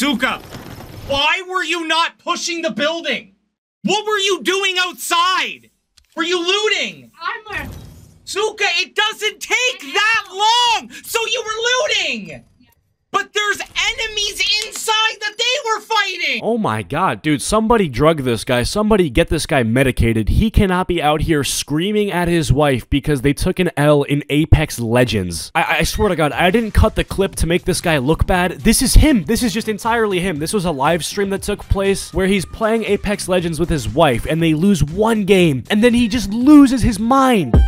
Suka, why were you not pushing the building? What were you doing outside? Were you looting? Armor. Suka, it doesn't take that long! So you were looting! But there's enemies inside that they were fighting! Oh my god, dude, somebody drug this guy. Somebody get this guy medicated. He cannot be out here screaming at his wife because they took an L in Apex Legends. I swear to god, I didn't cut the clip to make this guy look bad. This is him. This is just entirely him. This was a live stream that took place where he's playing Apex Legends with his wife and they lose one game and then he just loses his mind.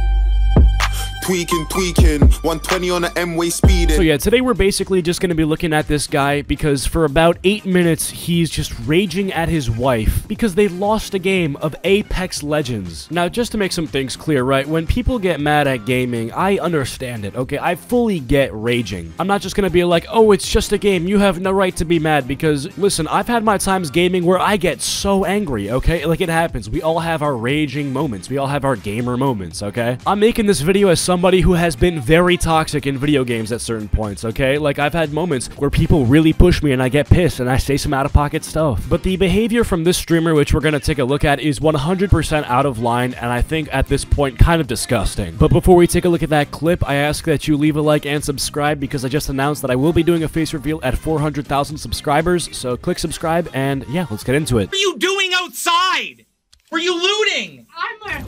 Tweaking, 120 on the M-way speeding. So yeah, today we're basically just going to be looking at this guy because for about 8 minutes, he's just raging at his wife because they lost a game of Apex Legends. Now, just to make some things clear, right, when people get mad at gaming, I understand it, okay? I fully get raging. I'm not just going to be like, oh, it's just a game, you have no right to be mad because, listen, I've had my times gaming where I get so angry, okay? Like, it happens. We all have our raging moments. We all have our gamer moments, okay? I'm making this video as somebody who has been very toxic in video games at certain points, okay? Like, I've had moments where people really push me and I get pissed and I say some out-of-pocket stuff. But the behavior from this streamer, which we're gonna take a look at, is 100% out of line and I think at this point kind of disgusting. But before we take a look at that clip, I ask that you leave a like and subscribe because I just announced that I will be doing a face reveal at 400,000 subscribers, so click subscribe and yeah, let's get into it. What are you doing outside? Were you looting? Armor.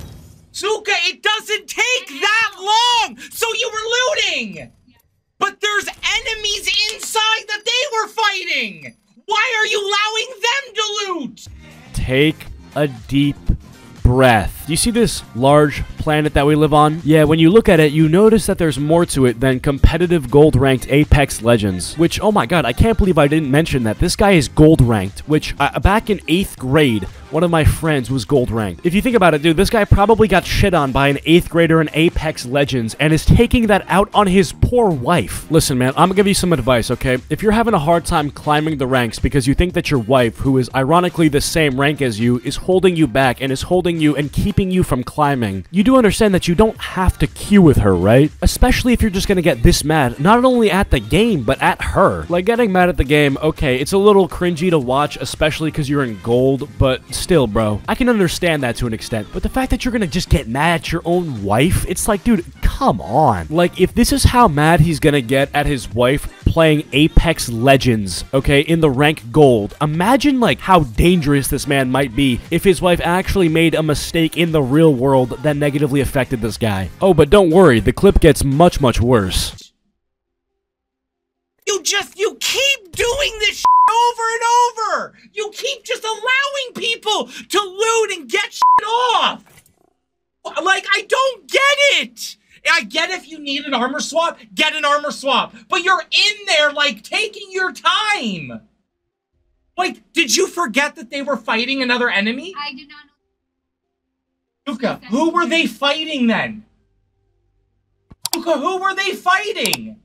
Suka, it doesn't take that long! So you were looting! But there's enemies inside that they were fighting! Why are you allowing them to loot? Take a deep breath. You see this large planet that we live on? Yeah, when you look at it, you notice that there's more to it than competitive gold ranked Apex Legends, which, oh my god, I can't believe I didn't mention that. This guy is gold ranked, which back in 8th grade, one of my friends was gold ranked. If you think about it, dude, this guy probably got shit on by an 8th grader in Apex Legends and is taking that out on his poor wife. Listen, man, I'm gonna give you some advice, okay? If you're having a hard time climbing the ranks because you think that your wife, who is ironically the same rank as you, is holding you back and is holding you and keeping you from climbing, you do understand that you don't have to queue with her, right? Especially if you're just gonna get this mad, not only at the game, but at her. Like, getting mad at the game, okay, it's a little cringy to watch, especially because you're in gold, but still, bro, I can understand that to an extent. But the fact that you're gonna just get mad at your own wife, it's like, dude, come on. Like, if this is how mad he's gonna get at his wife playing Apex Legends, okay, in the rank gold, imagine, like, how dangerous this man might be if his wife actually made a mistake in the real world that negatively affected this guy. Oh, but don't worry, the clip gets much, much worse. You keep doing this over and over! You keep just allowing people to loot and get off! Like, I don't get it! I get if you need an armor swap, get an armor swap. But you're in there, like, taking your time. Like, did you forget that they were fighting another enemy? I did not know. Suka, who were they fighting then? Suka, who were they fighting?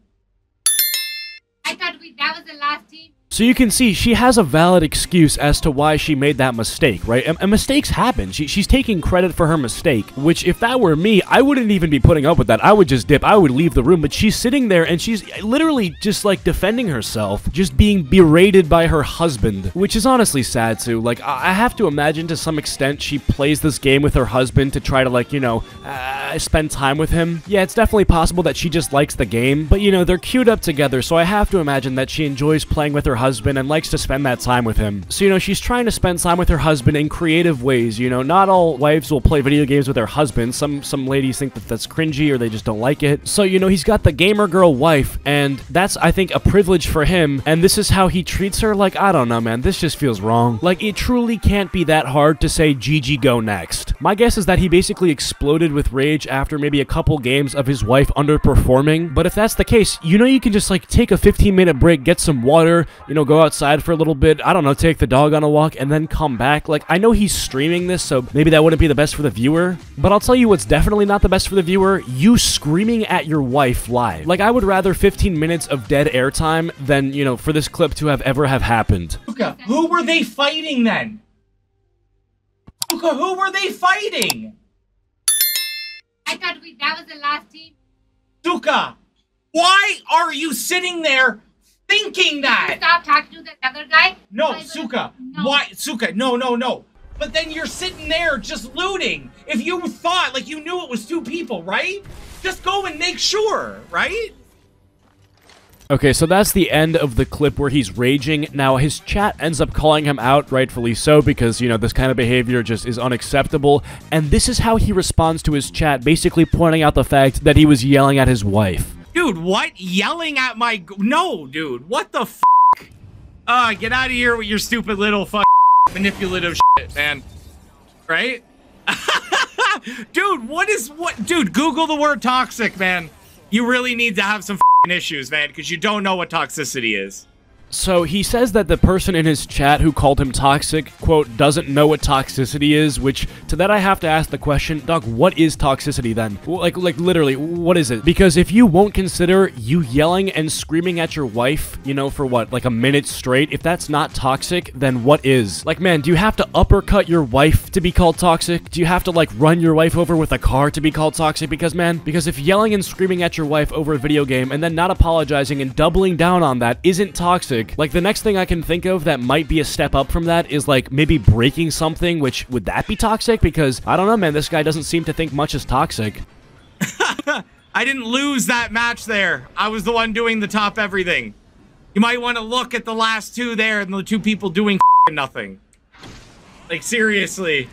I thought that was the last team. So you can see she has a valid excuse as to why she made that mistake, right? And mistakes happen. She's taking credit for her mistake, which if that were me, I wouldn't even be putting up with that. I would just dip. I would leave the room. But she's sitting there and she's literally just like defending herself, just being berated by her husband, which is honestly sad too. Like, I have to imagine to some extent she plays this game with her husband to try to, like, you know, spend time with him. Yeah, it's definitely possible that she just likes the game, but you know, they're queued up together, so I have to imagine that she enjoys playing with her husband and likes to spend that time with him. So, you know, she's trying to spend time with her husband in creative ways. You know, not all wives will play video games with their husbands. Some ladies think that that's cringy or they just don't like it. So, you know, he's got the gamer girl wife, and that's, I think, a privilege for him, and this is how he treats her. Like, I don't know, man, this just feels wrong. Like, it truly can't be that hard to say GG go next. My guess is that he basically exploded with rage after maybe a couple games of his wife underperforming, but if that's the case, you know, you can just, like, take a 15-minute break, get some water, you know, go outside for a little bit, I don't know, take the dog on a walk, and then come back. Like, I know he's streaming this, so maybe that wouldn't be the best for the viewer, but I'll tell you what's definitely not the best for the viewer: you screaming at your wife live. Like, I would rather 15 minutes of dead airtime than, you know, for this clip to have ever happened. Suka, who were they fighting then? Suka, who were they fighting? I thought that was the last team. Suka, why are you sitting there thinking that? Stop talking to the other guy. No, I Suka. no. Why, Suka? No, no, no. But then you're sitting there just looting. If you thought, like, you knew it was 2 people, right? Just go and make sure, right? Okay, so that's the end of the clip where he's raging. Now, his chat ends up calling him out, rightfully so, because, you know, this kind of behavior just is unacceptable. And this is how he responds to his chat, basically pointing out the fact that he was yelling at his wife. Dude, what? Yelling at my... No, dude. What the f***? Get out of here with your stupid little manipulative shit, man. Right? Dude, Dude, Google the word toxic, man. You really need to have some issues, man, because you don't know what toxicity is. So he says that the person in his chat who called him toxic, quote, doesn't know what toxicity is, which to that I have to ask the question, dog, what is toxicity then? Like literally, what is it? Because if you won't consider you yelling and screaming at your wife, you know, for what, like a minute straight, if that's not toxic, then what is? Like, man, do you have to uppercut your wife to be called toxic? Do you have to, like, run your wife over with a car to be called toxic? Because, man, if yelling and screaming at your wife over a video game and then not apologizing and doubling down on that isn't toxic, like, the next thing I can think of that might be a step up from that is, like, maybe breaking something, which, would that be toxic? Because, I don't know, man, this guy doesn't seem to think much is toxic. I didn't lose that match there. I was the one doing the top everything. You might want to look at the last 2 there and the 2 people doing nothing. Like, seriously.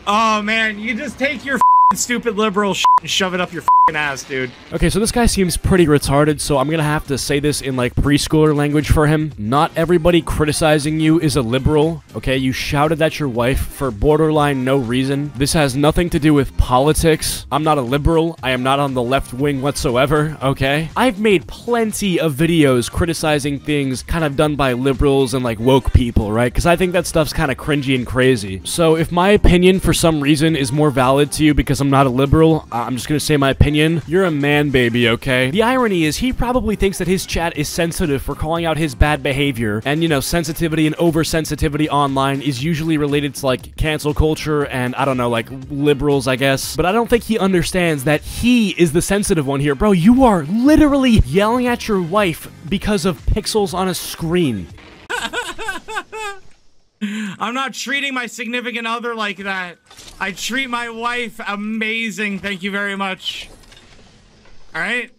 Oh, man, you just take your stupid liberal shit and shove it up your ass, dude. Okay, so this guy seems pretty retarded, so I'm gonna have to say this in, like, preschooler language for him. Not everybody criticizing you is a liberal, okay? You shouted at your wife for borderline no reason. This has nothing to do with politics. I'm not a liberal. I am not on the left wing whatsoever, okay? I've made plenty of videos criticizing things kind of done by liberals and, like, woke people, right? Because I think that stuff's kind of cringy and crazy. So if my opinion, for some reason, is more valid to you because I'm not a liberal, I'm just gonna say my opinion. You're a man baby, okay? The irony is he probably thinks that his chat is sensitive for calling out his bad behavior, and, you know, sensitivity and oversensitivity online is usually related to, like, cancel culture and, I don't know, like, liberals, I guess. But I don't think he understands that he is the sensitive one here. Bro, you are literally yelling at your wife because of pixels on a screen. I'm not treating my significant other like that. I treat my wife amazing, thank you very much. Alright?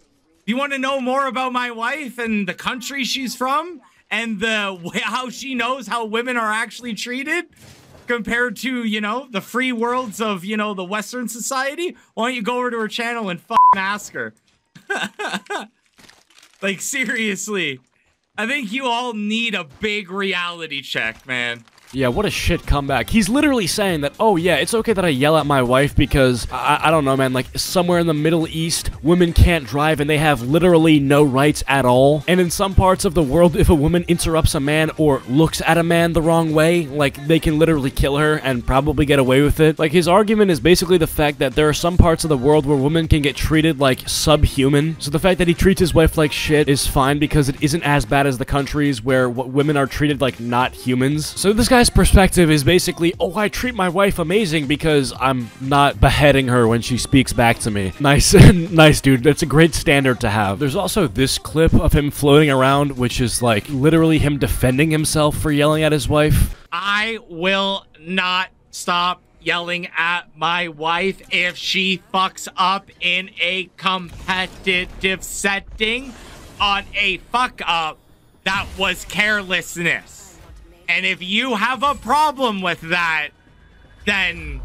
You want to know more about my wife and the country she's from? And how she knows how women are actually treated? Compared to, you know, the free worlds of, you know, the Western society? Why don't you go over to her channel and ask her? Like, seriously. I think you all need a big reality check, man. Yeah, what a shit comeback. He's literally saying that, oh yeah, it's okay that I yell at my wife because, I don't know, man, like, somewhere in the Middle East, women can't drive and they have literally no rights at all. And in some parts of the world, if a woman interrupts a man or looks at a man the wrong way, like, they can literally kill her and probably get away with it. Like, his argument is basically the fact that there are some parts of the world where women can get treated like subhuman. So the fact that he treats his wife like shit is fine because it isn't as bad as the countries where women are treated like not humans. So this guy's perspective is basically, oh, I treat my wife amazing because I'm not beheading her when she speaks back to me. Nice. Nice, dude. That's a great standard to have. There's also this clip of him floating around, which is like literally him defending himself for yelling at his wife. I will not stop yelling at my wife if she fucks up in a competitive setting on a fuck up that was carelessness. And if you have a problem with that, then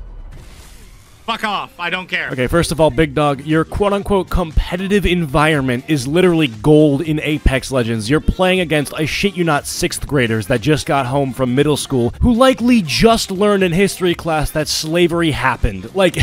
fuck off. I don't care. Okay, first of all, Big Dog, your quote-unquote competitive environment is literally gold in Apex Legends. You're playing against, I shit you not, 6th graders that just got home from middle school who likely just learned in history class that slavery happened. Like,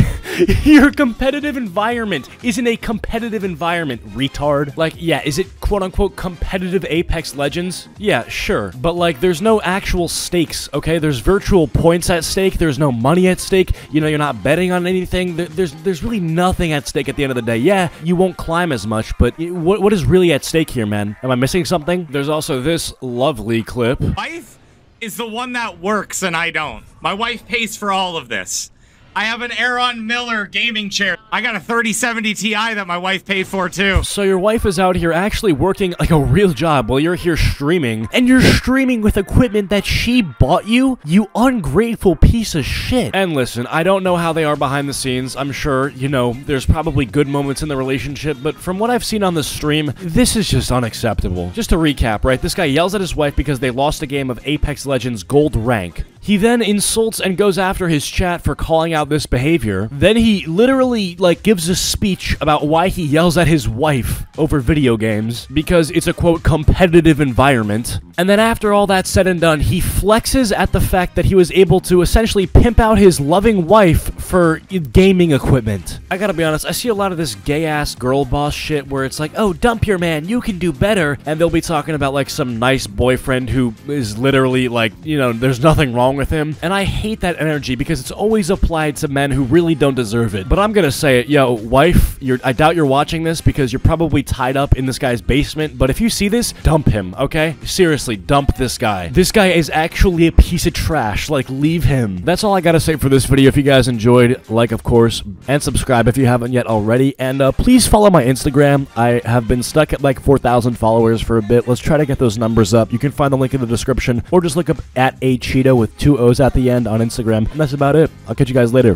your competitive environment isn't a competitive environment, retard. Like, yeah, is it quote-unquote competitive Apex Legends? Yeah, sure. But, like, there's no actual stakes, okay? There's virtual points at stake. There's no money at stake. You know, you're not betting on anything. There's really nothing at stake at the end of the day. Yeah, you won't climb as much, but what is really at stake here, man? Am I missing something? There's also this lovely clip. Wife is the one that works and I don't. My wife pays for all of this. I have an Aaron Miller gaming chair. I got a 3070 Ti that my wife paid for too. So your wife is out here actually working like a real job while you're here streaming, and you're streaming with equipment that she bought you? You ungrateful piece of shit. And listen, I don't know how they are behind the scenes. I'm sure, you know, there's probably good moments in the relationship, but from what I've seen on the stream, this is just unacceptable. Just to recap, right? This guy yells at his wife because they lost a game of Apex Legends Gold Rank. He then insults and goes after his chat for calling out this behavior. Then he literally, like, gives a speech about why he yells at his wife over video games, because it's a, quote, competitive environment. And then after all that's said and done, he flexes at the fact that he was able to essentially pimp out his loving wife for gaming equipment. I gotta be honest, I see a lot of this gay-ass girl boss shit where it's like, oh, dump your man, you can do better. And they'll be talking about, like, some nice boyfriend who is literally, like, you know, there's nothing wrong with him. And I hate that energy because it's always applied to men who really don't deserve it. But I'm gonna say it, yo, wife, I doubt you're watching this because you're probably tied up in this guy's basement, but if you see this, dump him, okay? Seriously, dump this guy. This guy is actually a piece of trash. Like, leave him. That's all I gotta say for this video. If you guys enjoyed, like, of course, and subscribe if you haven't yet already, and please follow my Instagram. I have been stuck at like 4,000 followers for a bit. Let's try to get those numbers up. You can find the link in the description, or just look up @acheeto with 2 O's at the end on Instagram. And that's about it. I'll catch you guys later.